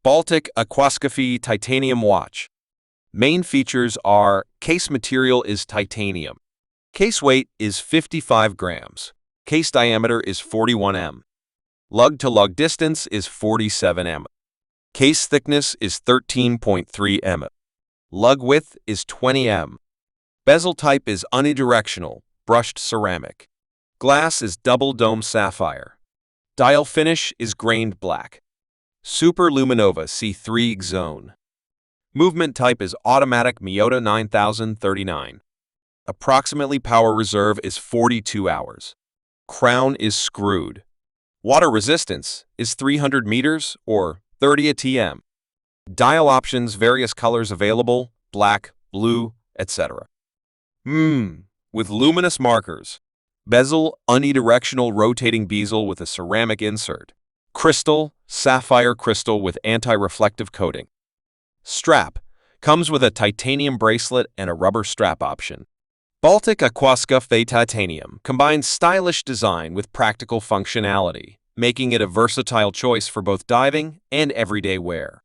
Baltic Aquascaphe titanium watch. Main features are case material is titanium. Case weight is 55 grams. Case diameter is 41 m. Lug-to-lug distance is 47 m. Case thickness is 13.3 m. Lug width is 20 m. Bezel type is unidirectional, brushed ceramic. Glass is double dome sapphire. Dial finish is grained black. Super Luminova C3 zone. Movement type is automatic Miyota 9039. Approximately power reserve is 42 hours. Crown is screwed. Water resistance is 300 meters or 30 atm. Dial options, various colors available, black, blue, etc. With luminous markers. Bezel, unidirectional rotating bezel with a ceramic insert. Crystal, sapphire crystal with anti-reflective coating. Strap, comes with a titanium bracelet and a rubber strap option. Baltic Aquascaphe Titanium combines stylish design with practical functionality, making it a versatile choice for both diving and everyday wear.